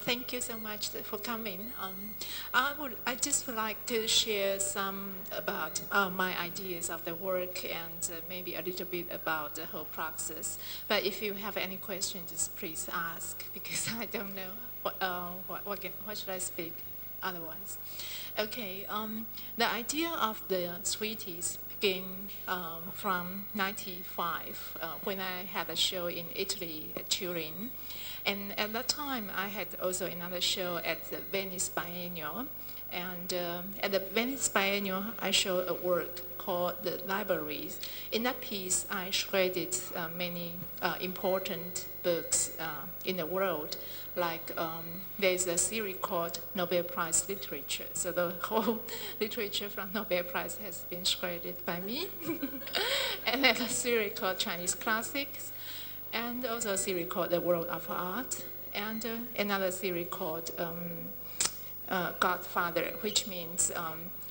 Thank you so much for coming. I just would like to share some about my ideas of the work and maybe a little bit about the whole process. But if you have any questions, just please ask because I don't know what should I speak otherwise. Okay, the idea of the sweeties began from 95 when I had a show in Italy at Turin. And at that time, I had also another show at the Venice Biennial. And at the Venice Biennial, I showed a work called The Libraries. In that piece, I shredded many important books in the world. Like there's a series called Nobel Prize Literature. So the whole literature from Nobel Prize has been shredded by me. And then a series called Chinese Classics. And also a series called The World of Art, and another series called Godfather, which means,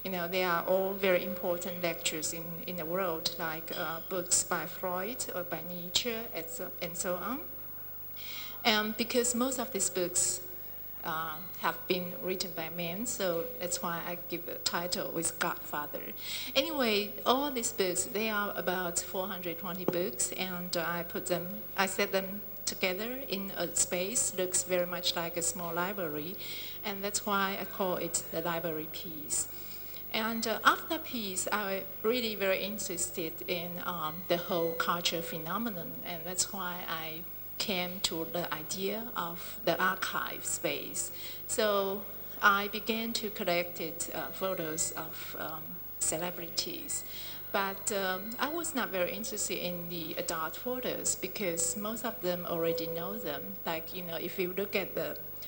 they are all very important lectures in the world, like books by Freud or by Nietzsche, and so on. And because most of these books have been written by men, so that's why I give the title with Godfather. Anyway, all these books, they are about 420 books, and I set them together in a space, looks very much like a small library, and that's why I call it the library piece. And after that piece, I was really very interested in the whole culture phenomenon, and that's why I came to the idea of the archive space. So I began to collect photos of celebrities. But I was not very interested in the adult photos because most of them already know them. Like, if you look at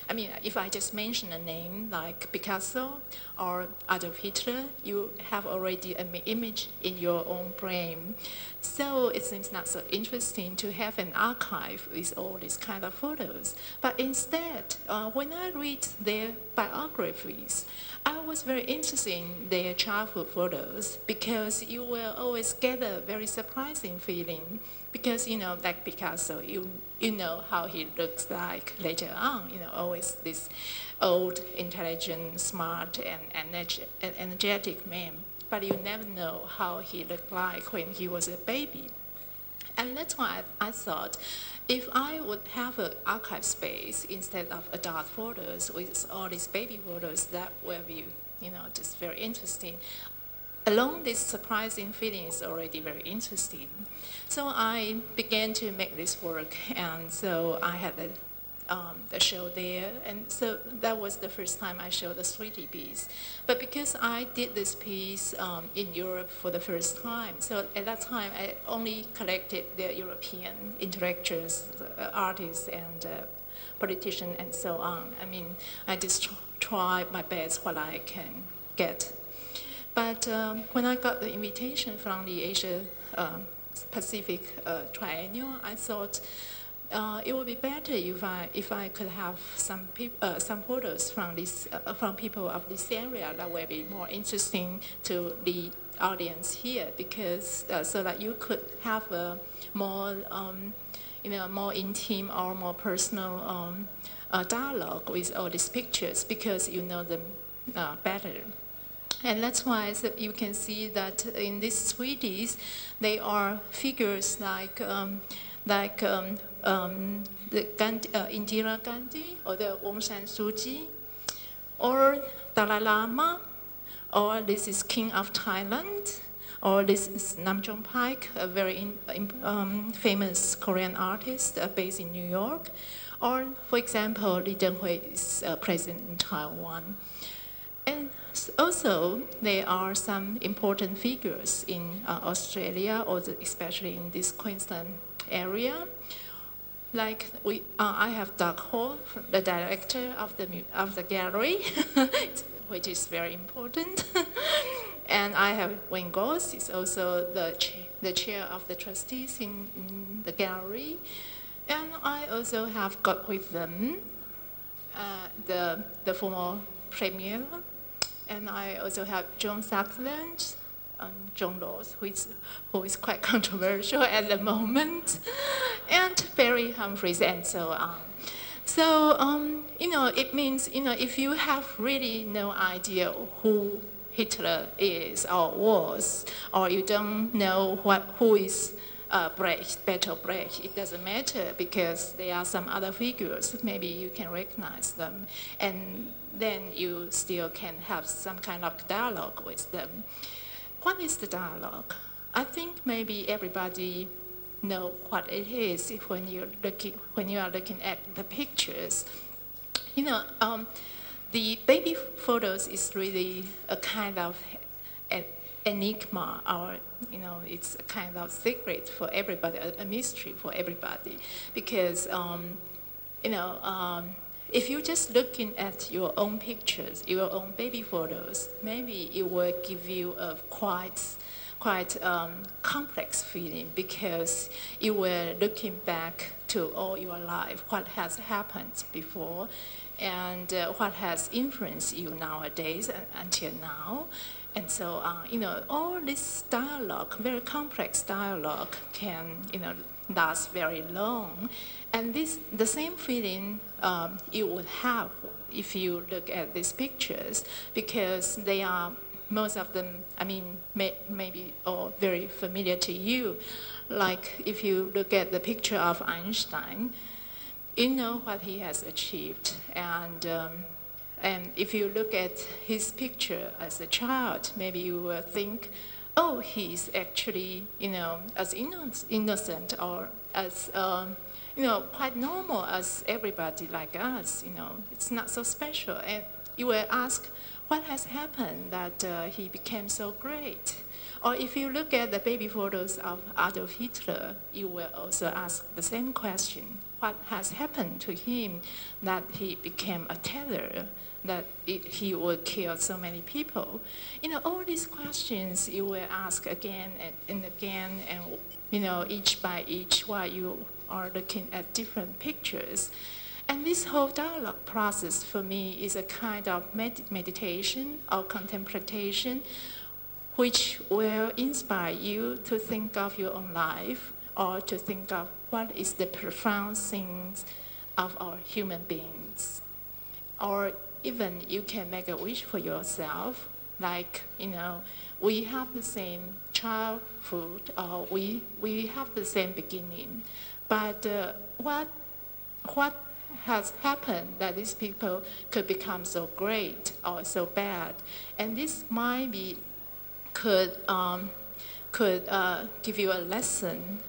if I just mention a name like Picasso or Adolf Hitler, you have already an image in your own brain. So it seems not so interesting to have an archive with all these kind of photos. But instead, when I read their biographies, I was very interested in their childhood photos because you will always get a very surprising feeling. Because, like Picasso, you know how he looks like later on, always this old, intelligent, smart, and energetic man. But you never know how he looked like when he was a baby. And that's why I thought, if I would have an archive space instead of adult photos with all these baby photos, that will be, just very interesting. Alone, this surprising feeling is already very interesting. So I began to make this work, and so I had the show there, and so that was the first time I showed the sweetie piece. But because I did this piece in Europe for the first time, so at that time I only collected the European intellectuals, artists, and politicians, and so on. I just try my best what I can get. But when I got the invitation from the Asia Pacific Triennial, I thought it would be better if I could have some photos from people of this area that would be more interesting to the audience here, because so that you could have a more more intimate or more personal dialogue with all these pictures, because you know them better. And that's why you can see that in these sweeties, they are figures like the Indira Gandhi or the Aung San Suu Kyi or Dalai Lama, or this is King of Thailand, or this is Nam Jong Paik, a very famous Korean artist based in New York, or for example, Lee Teng-hui is president in Taiwan. And also, there are some important figures in Australia, or especially in this Queensland area. Like I have Doug Hall, the director of the gallery, which is very important. And I have Wayne Goss, is also the chair of the trustees in the gallery. And I also have got with them the former premier. And I also have John Sutherland, John Laws, who is quite controversial at the moment, and Barry Humphries, and so on. So, it means, if you have really no idea who Hitler is or was, or you don't know who is Brecht, Bertolt Brecht, it doesn't matter because there are some other figures. Maybe you can recognize them, and then you still can have some kind of dialogue with them. What is the dialogue? I think maybe everybody know what it is when you are looking at the pictures. The baby photos is really a kind of enigma, or it's a kind of secret for everybody, a mystery for everybody, because if you're just looking at your own pictures, your own baby photos, maybe it will give you a quite complex feeling, because you were looking back to all your life, what has happened before, and what has influenced you nowadays until now. And so, all this dialogue, very complex dialogue, can, last very long. And the same feeling you would have if you look at these pictures, because they are, most of them, maybe all very familiar to you. Like if you look at the picture of Einstein, you know what he has achieved. And if you look at his picture as a child, maybe you will think, oh, he's actually, as innocent or as, quite normal as everybody like us, it's not so special. And you will ask, what has happened that he became so great? Or if you look at the baby photos of Adolf Hitler, you will also ask the same question. What has happened to him that he became a terror, that he would kill so many people? All these questions you will ask again and again, and each by each while you are looking at different pictures. And this whole dialogue process for me is a kind of meditation or contemplation, which will inspire you to think of your own life, or to think of what is the profound things of our human beings. Or even you can make a wish for yourself, like, we have the same childhood, or we have the same beginning, but what has happened that these people could become so great or so bad? And this might be could give you a lesson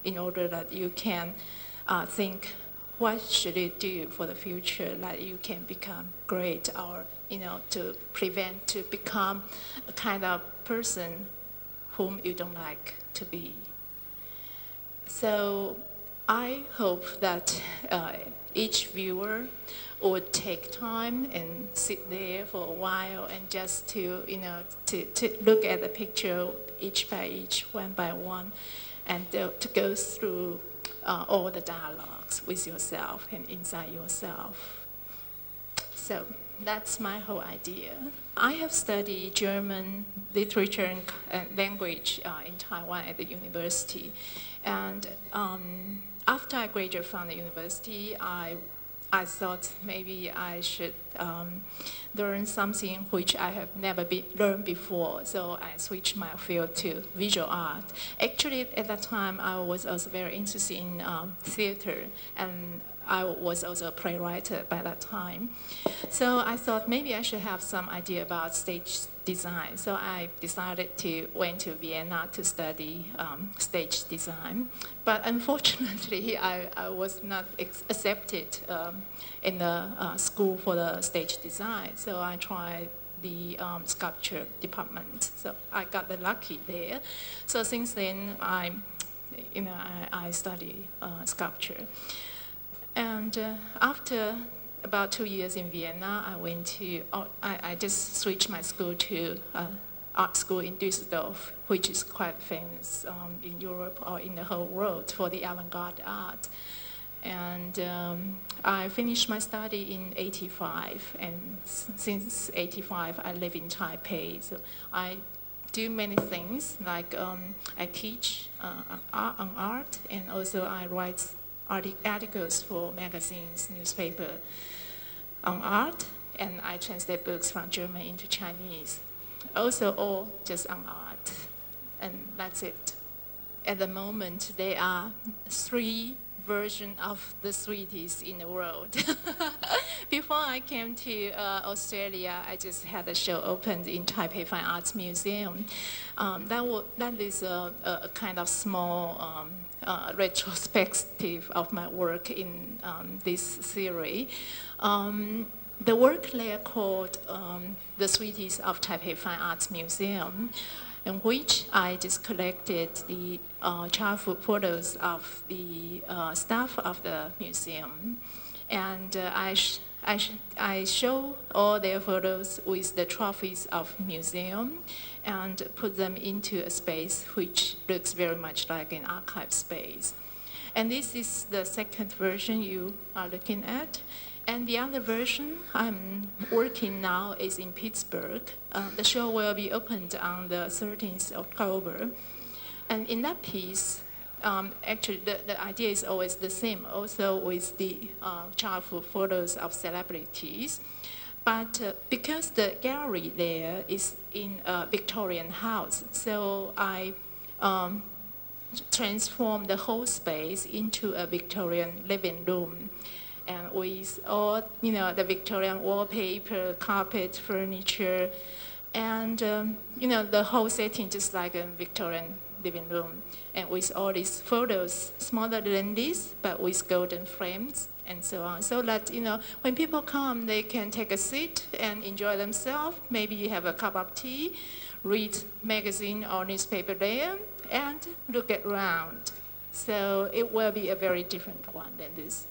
in order that you can think, what should you do for the future that you can become great, or to prevent to become a kind of person whom you don't like to be. So I hope that each viewer would take time and sit there for a while and just to look at the picture each by each, one by one, and to go through all the dialogues with yourself and inside yourself. So that's my whole idea. I have studied German literature and language in Taiwan at the university. And after I graduated from the university, I thought maybe I should learn something which I have never learned before. So I switched my field to visual art. Actually, at that time, I was also very interested in theater, and I was also a playwright by that time. So I thought maybe I should have some idea about stage design. So I decided to went to Vienna to study stage design. But unfortunately, I was not accepted in the school for the stage design. So I tried the sculpture department. So I got the lucky there. So since then, I study sculpture. And after about 2 years in Vienna, I just switched my school to art school in Düsseldorf, which is quite famous in Europe or in the whole world for the avant-garde art. And I finished my study in '85, and since '85 I live in Taipei. So I do many things, like I teach on art, and also I write articles for magazines, newspaper on art, and I translate books from German into Chinese. Also all just on art, and that's it. At the moment, there are 3 versions of the treaties in the world. Before I came to Australia, I just had a show opened in Taipei Fine Arts Museum. That is a kind of small retrospective of my work in this series. The work there called The Treatise of Taipei Fine Arts Museum, in which I just collected the childhood photos of the staff of the museum. And I show all their photos with the trophies of museum and put them into a space which looks very much like an archive space. And this is the second version you are looking at. And the other version I'm working now is in Pittsburgh. The show will be opened on the 13th of October. And in that piece, actually the idea is always the same, also with the childhood photos of celebrities. But because the gallery there is in a Victorian house, so I transformed the whole space into a Victorian living room. And with all, the Victorian wallpaper, carpet, furniture, and, the whole setting just like a Victorian living room. And with all these photos, smaller than this, but with golden frames and so on. So that, when people come, they can take a seat and enjoy themselves. Maybe you have a cup of tea, read magazine or newspaper there, and look around. So it will be a very different one than this.